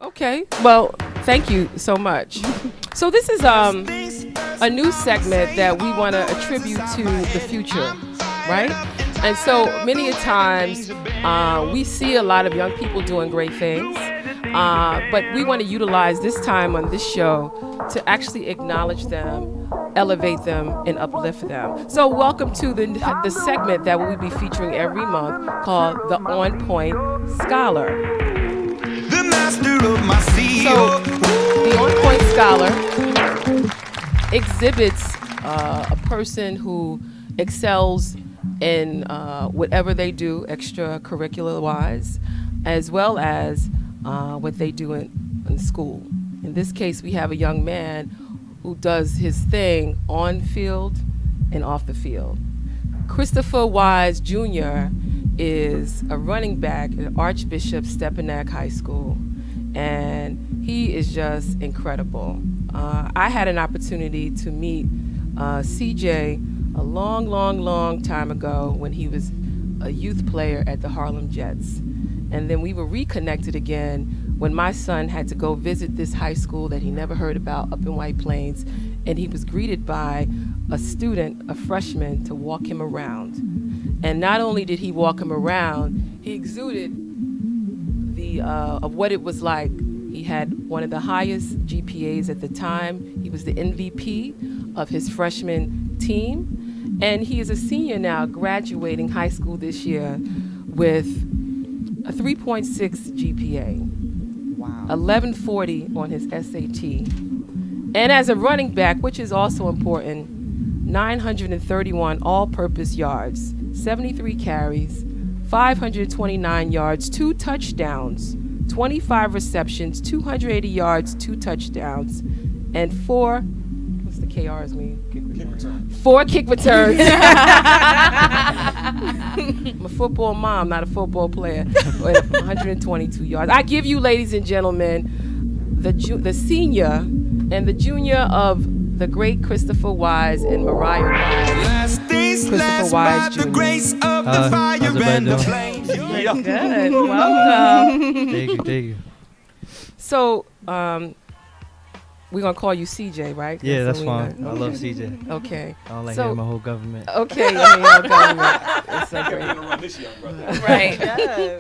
Okay, well, thank you so much. So this is a new segment that we want to attribute to the future, right? And so many a times we see a lot of young people doing great things, but we want to utilize this time on this show to actually acknowledge them, elevate them, and uplift them. So welcome to the segment that we'll be featuring every month called the OnPoint Scholar. So the OnPoint Scholar exhibits a person who excels in whatever they do extracurricular-wise, as well as what they do in school. In this case, we have a young man who does his thing on field and off the field. Christopher Wise Jr. is a running back at Archbishop Stepinac High School, and he is just incredible. I had an opportunity to meet CJ a long time ago when he was a youth player at the Harlem Jets. And then we were reconnected again when my son had to go visit this high school that he never heard about up in White Plains, and he was greeted by a student, a freshman, to walk him around. And not only did he walk him around, he exuded of what it was like. He had one of the highest GPAs at the time. He was the MVP of his freshman team. And he is a senior now, graduating high school this year with a 3.6 GPA. Wow. 1140 on his SAT. And as a running back, which is also important, 931 all-purpose yards, 73 carries, 529 yards, 2 touchdowns, 25 receptions, 280 yards, 2 touchdowns, and 4, what's the KRs mean? Kick return. 4 kick returns. I'm a football mom, not a football player. 122 yards. I give you, ladies and gentlemen, the senior and the junior of the great Christopher Wise and Mariah Wise. Christopher Wise Jr. How's everybody doing? Good. Welcome. Thank you. So, we're going to call you CJ, right? Yeah, that's fine. I love CJ. Okay. I don't like hearing my whole government. Okay, your government. It's so great. Run this young brother. Right. Yeah.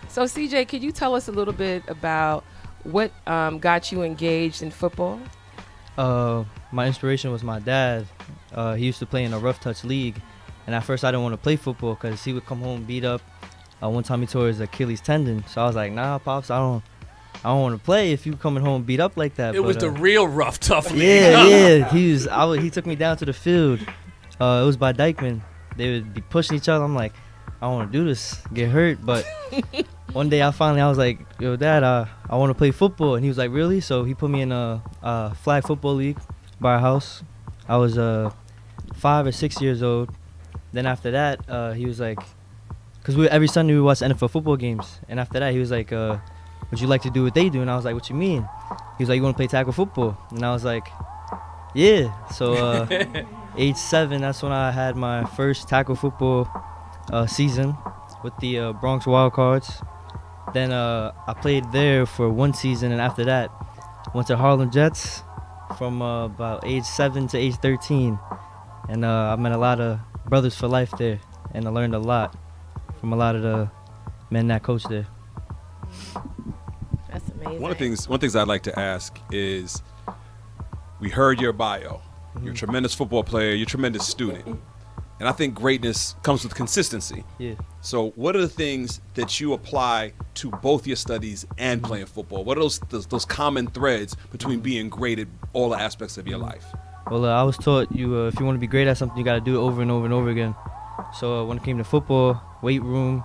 So, CJ, could you tell us a little bit about what got you engaged in football? My inspiration was my dad. He used to play in a rough touch league, and at first I didn't want to play football because he would come home beat up. One time he tore his Achilles tendon, so I was like, "Nah, pops, I don't want to play if you coming home beat up like that." It was the real rough tough league. Yeah. He took me down to the field. It was by Dykeman. They would be pushing each other. I'm like, I don't want to do this, get hurt. But one day I was like, "Yo, Dad, I want to play football," and he was like, "Really?" So he put me in a flag football league by our house. I was 5 or 6 years old. Then after that, he was like, because every Sunday we watch NFL football games. And after that, he was like, would you like to do what they do? And I was like, what you mean? He was like, you want to play tackle football? And I was like, yeah. So age 7, that's when I had my first tackle football season with the Bronx Wildcards. Then I played there for 1 season, and after that, went to Harlem Jets from about age 7 to age 13. And I met a lot of brothers for life there, and I learned a lot from a lot of the men that coached there. That's amazing. One of the things I'd like to ask is, we heard your bio. You're a tremendous football player. You're a tremendous student. And I think greatness comes with consistency. Yeah. So what are the things that you apply to both your studies and playing football? What are those common threads between being great at all the aspects of your life? Well, I was taught if you want to be great at something, you got to do it over and over and over again. So when it came to football, weight room,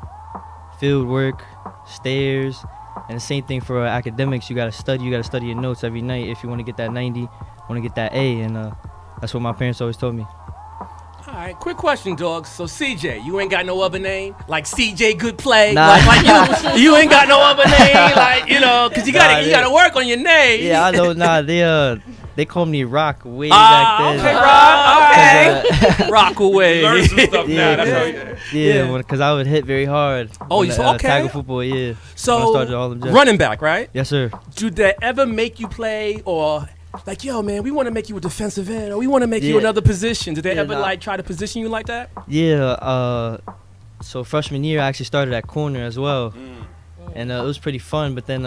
field work, stairs, and the same thing for academics. You got to study. You got to study your notes every night if you want to get that 90, want to get that A, and that's what my parents always told me. right, quick question, dog. So CJ, you ain't got no other name? Like CJ Good Play? Nah. Like you ain't got no other name? Like, you know, because you gotta work on your name. Yeah, I know. Nah, they called me Rock way back then. Okay, Rock. Okay. Rock away. Learn some stuff Yeah, now. That's how you Yeah, because I would hit very hard. Oh, when, you so okay. tackle football, yeah. So, when I started all them jobs. running back, right? Yes, sir. Did that ever make you play or like, yo, man, we want to make you a defensive end or we want to make you Yeah. another position? Did they Yeah, ever nah. like try to position you like that? Yeah, so freshman year, I actually started at corner as well. And it was pretty fun, but then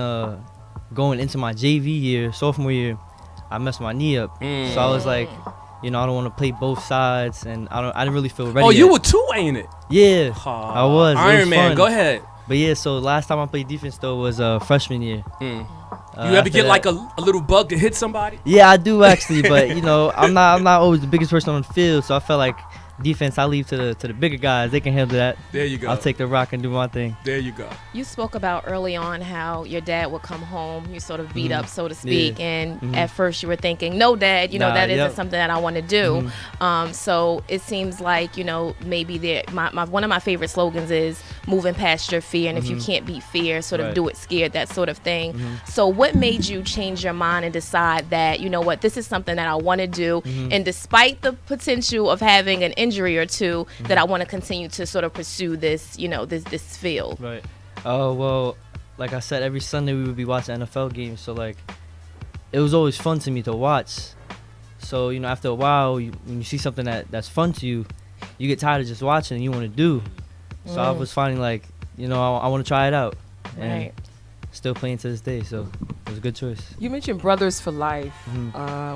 going into my JV year, sophomore year, I messed my knee up. So I was like, you know, I don't want to play both sides, and I didn't really feel ready Oh, you yet. were two, ain't it? Yeah, I was. It was Iron Man, fun. go ahead. But yeah, so last time I played defense, though, was freshman year. You ever get like a little bug to hit somebody? Yeah, I do actually, but you know, I'm not always the biggest person on the field, so I felt like defense I leave to the bigger guys. They can handle that. There you go. I'll take the rock and do my thing. There you go. You spoke about early on how your dad would come home, you sort of beat up, so to speak, and at first you were thinking, no, Dad, you know, Nah, that yep. isn't something that I want to do. So it seems like, you know, maybe one of my favorite slogans is moving past your fear, and if you can't beat fear, sort of Right. do it scared, that sort of thing. So what made you change your mind and decide that, you know what, this is something that I want to do, and despite the potential of having an injury or two, that I want to continue to sort of pursue this, you know, this field? Right. Oh, well, like I said, every Sunday we would be watching NFL games, so like it was always fun to me to watch. So, you know, after a while, when you see something that's fun to you, you get tired of just watching and you want to do. So I was finding like, you know, I want to try it out. And Right. still playing to this day, so it was a good choice. You mentioned Brothers for Life.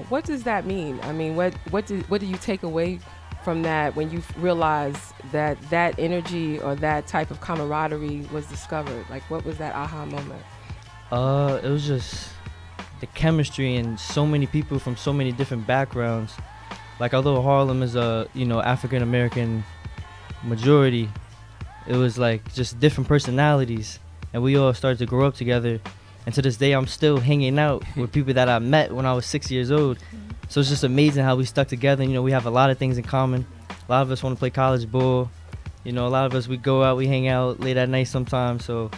What does that mean? I mean, what do you take away from that when you realize that energy or that type of camaraderie was discovered? Like, what was that aha moment? It was just the chemistry and so many people from so many different backgrounds. Like, although Harlem is a, you know, African American majority, it was like just different personalities, and we all started to grow up together. And to this day, I'm still hanging out with people that I met when I was 6 years old. So it's just amazing how we stuck together. You know, we have a lot of things in common. A lot of us want to play college ball. You know, a lot of us, we go out, we hang out late at night sometimes. So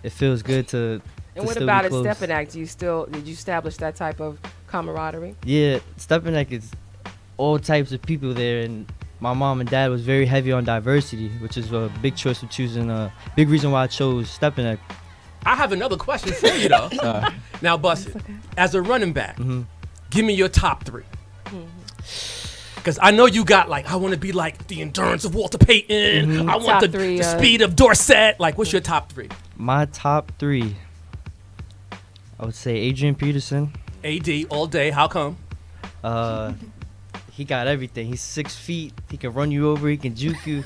it feels good to And what still about be at close. Stepinac? Did you establish that type of camaraderie? Yeah, Stepinac is all types of people there, and my mom and dad was very heavy on diversity, which is a big choice of choosing. A big reason why I chose Stepinac. I have another question for you though. Now, Bussy, as a running back, give me your top three. Because I know you got like, I want to be like the endurance of Walter Payton. I want Top the, three, the speed of Dorsett. Like, what's your top three? My top three, I would say Adrian Peterson. AD all day. How come? He got everything. He's 6 feet. He can run you over. He can juke you.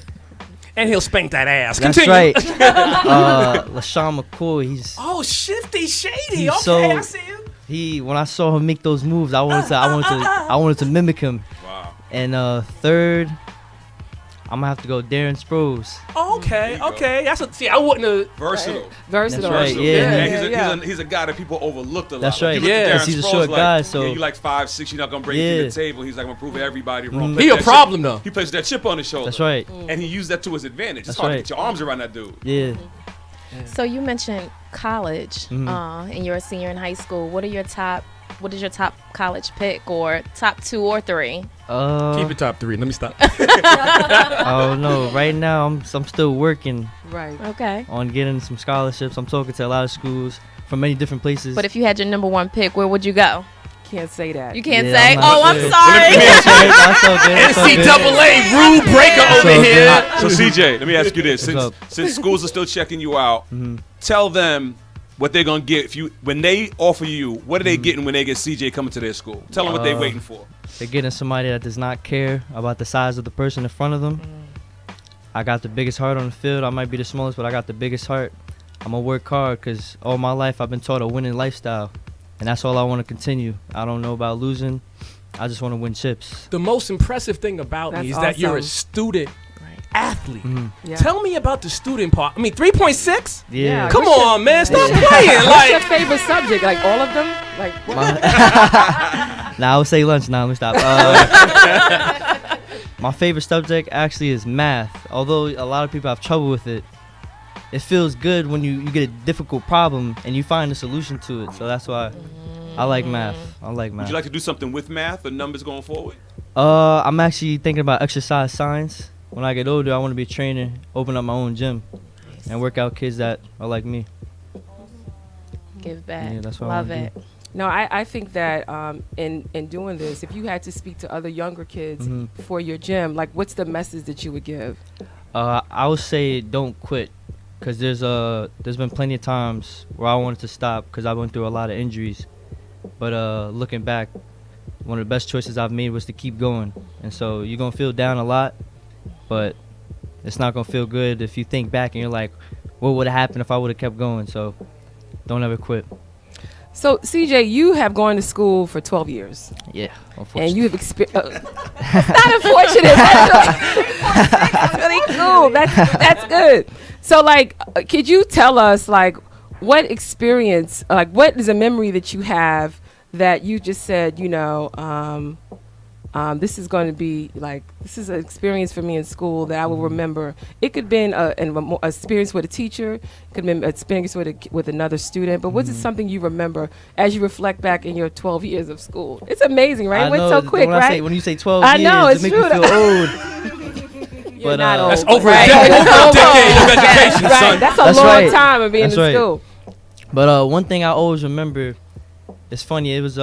And he'll spank that ass. That's Continue. right. LaShawn McCoy. Oh, shifty, shady. He's Okay, so- I see you. When I saw him make those moves, I wanted to mimic him. Wow. And third, I'm gonna have to go Darren Sproles. Okay, There you go. okay. That's a, see, I wouldn't have. Versatile. Versatile. That's right, yeah. And he's a guy that people overlooked a lot. That's Like, right. you look at Yeah. Darren 'Cause he's a Sproles, short like, guy, so- yeah, you like 5'6", you're not gonna bring it Yeah. to the table. He's like, I'm gonna prove everybody wrong. Mhm. Play He a that problem chip. though. He plays that chip on his shoulder. That's right. And he used that to his advantage. It's That's hard to right. get your arms around that dude. Yeah. So you mentioned college, and you're a senior in high school. What is your top college pick, or top 2 or 3? Keep it top 3. Let me stop. Oh no! Right now, I'm still working Right. Okay. on getting some scholarships. I'm talking to a lot of schools from many different places. But if you had your number 1 pick, where would you go? Can't say that. You can't Yeah, say. I'm not Oh, I'm sure. sorry. That's all good. That's all good. NCAA rule breaker over So here. So CJ, let me ask you this: What's since schools are still checking you out, tell them what they're gonna get if you when they offer you. What are they getting when they get CJ coming to their school? Tell them what they're waiting for. They're getting somebody that does not care about the size of the person in front of them. I got the biggest heart on the field. I might be the smallest, but I got the biggest heart. I'm gonna work hard because all my life I've been taught a winning lifestyle, and that's all I want to continue. I don't know about losing. I just want to win chips. The most impressive thing about me That's is that you're a awesome. student athlete. Yeah. Tell me about the student part. I mean, 3.6? Yeah. Come What's your- on, man. Stop playing. What's your Like, favorite subject? Like all of them? Like what? Nah, I would say lunch. Nah, let me stop. My favorite subject actually is math. Although a lot of people have trouble with it, it feels good when you get a difficult problem and you find a solution to it. So that's why I like math. I like math. Would you like to do something with math or numbers going forward? I'm actually thinking about exercise science. When I get older, I want to be a trainer, open up my own gym, and work out kids that are like me. Give back. Yeah, that's what Love I wanna it. No, I think that in doing this, if you had to speak to other younger kids for your gym, like what's the message that you would give? I would say don't quit, because there's been plenty of times where I wanted to stop because I went through a lot of injuries. But looking back, one of the best choices I've made was to keep going. And so you're going to feel down a lot, but it's not going to feel good if you think back and you're like, what would have happened if I would have kept going? So don't ever quit. So, CJ, you have gone to school for 12 years. Yeah, unfortunately. And you have experienced. That's not unfortunate. That's really cool. That's good. So, like, could you tell us, like, what experience, like, what is a memory that you have that you just said, you know, this is going to be like, this is an experience for me in school that I will remember. It could have been an experience with a teacher, it could have been an experience with another student, but what's something you remember as you reflect back in your 12 years of school? It's amazing, right? It went so quick, right? When you say 12 I years, know, it's it makes true. me feel old. You're not old. That's over right? a decade of education, Right. son. That's a That's long right. time of being That's in right. school. But one thing I always remember, it's funny, it was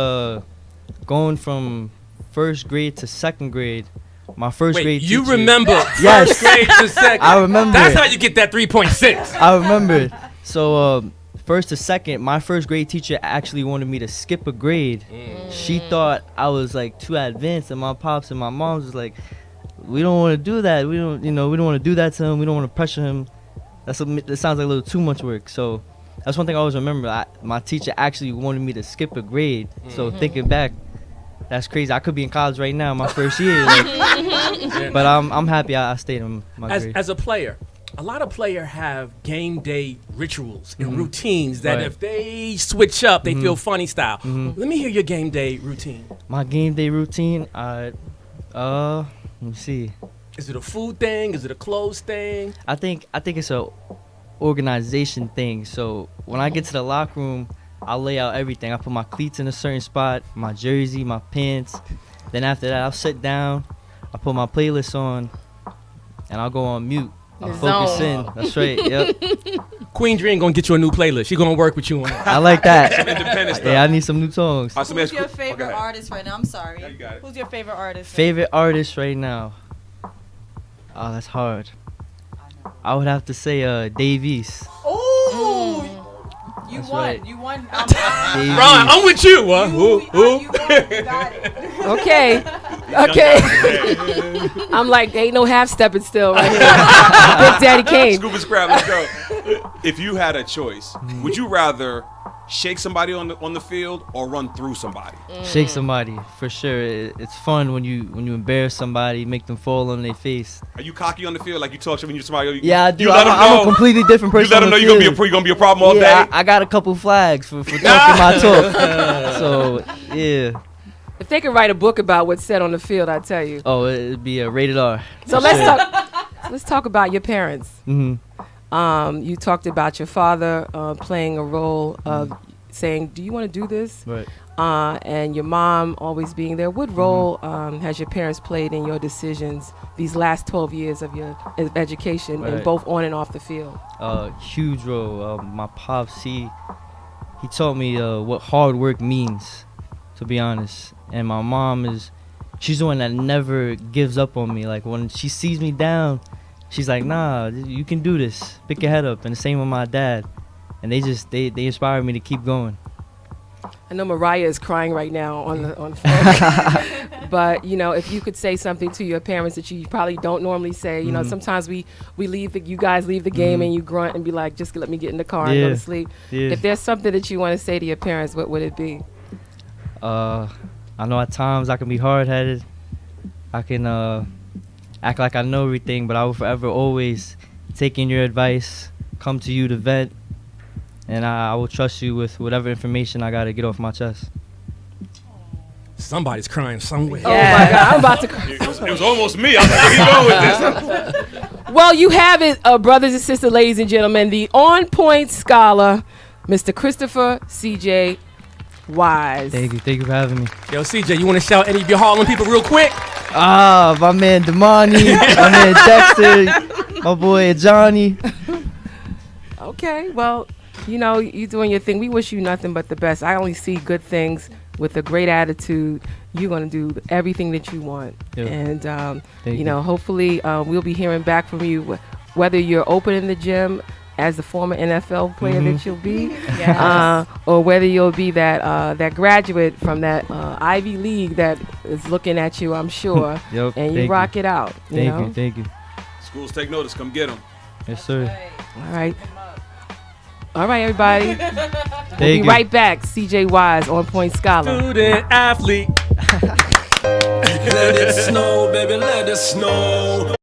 going from first grade to second grade. My first Wait, grade you teacher, remember Yes. first grade to second? I remember. That's how you get that 3.6. I remember. So first to second, my first grade teacher actually wanted me to skip a grade. She thought I was like too advanced, and my pops and my moms was like, we don't want to do that. We don't want to do that to him. We don't want to pressure him. That sounds like a little too much work. So that's one thing I always remember. My teacher actually wanted me to skip a grade. So thinking back, that's crazy. I could be in college right now, my first year. But I'm happy I stayed in my grade. As a player, a lot of players have game day rituals and routines that Right. if they switch up, they feel funny style. Let me hear your game day routine. My game day routine, let me see. Is it a food thing? Is it a clothes thing? I think it's a organization thing. So when I get to the locker room, I'll lay out everything. I put my cleats in a certain spot, my jersey, my pants. Then after that, I'll sit down, I'll put my playlist on, and I'll go on mute. I'll The focus zone. in. That's right. Yep. Queen Dream gonna get you a new playlist. She gonna work with you on that. I like that. Independent stuff. Yeah, I need some new songs. Awesome. Who's your Oh, go favorite ahead. artist right now? I'm sorry. No, you got it. Who's your favorite artist? Favorite artist right now? Oh, that's hard. I would have to say Dave East. Ooh, you That's won. right. You won. Dave Ron, East. I'm with you. What? You Who? won. You got it. Okay. I'm like, ain't no half stepping still right here. Big Daddy Kane. Scuba scrap, let's go. If you had a choice, would you rather shake somebody on the field or run through somebody? Shake somebody for sure. It's fun when you embarrass somebody, make them fall on their face. Are you cocky on the field? Like you talk shit when you somebody? Yeah, I do. You let them I'm know. a completely different You person. let them on know the you're gonna be a field. problem all Yeah, day. I got a couple flags for talking my talk. So yeah. If they could write a book about what's said on the field, I tell you. Oh, it'd be a rated R. So let's talk about your parents. Hmm. You talked about your father playing a role of saying, "Do you want to do this?" Right. And your mom always being there. What role has your parents played in your decisions these last 12 years of your education, and Right. both on and off the field? Huge role. My pops, he taught me what hard work means, to be honest. And my mom she's the one that never gives up on me. Like when she sees me down, she's like, "Nah, you can do this. Pick your head up." And the same with my dad. And they inspire me to keep going. I know Mariah is crying right now on the phone. But you know, if you could say something to your parents that you probably don't normally say, you know, sometimes we leave you guys leave the game and you grunt and be like, just let me get in the car and go to sleep. Yeah. If there's something that you want to say to your parents, what would it be? I know at times I can be hard-headed. I can act like I know everything, but I will forever always take in your advice, come to you to vent, and I will trust you with whatever information I got to get off my chest. Somebody's crying somewhere. Oh my God, I'm about to cry. It was almost me. I was like, where you going with this? Well, you have it, brothers and sisters, ladies and gentlemen, the OnPoint Scholar, Mr. Christopher C.J. Wise. Thank you for having me. Yo, CJ, you want to shout any of your Harlem people real quick? Ah, my man Damani, my man Dexter, my boy Johnny. Okay, well, you know, you're doing your thing. We wish you nothing but the best. I only see good things. With a great attitude, you're going to do everything that you want. Yeah. And, Thank you know, hopefully we'll be hearing back from you, whether you're opening the gym as the former NFL player that you'll be, Yes. or whether you'll be that graduate from that Ivy League that is looking at you, I'm sure, Yep, and you thank rock it out. Thank you. Schools take notice. Come get them. Yes, sir. All right, everybody. Thank We'll be you. right back. CJ Wise, OnPoint Scholar. Student athlete. Let it snow, baby, let it snow.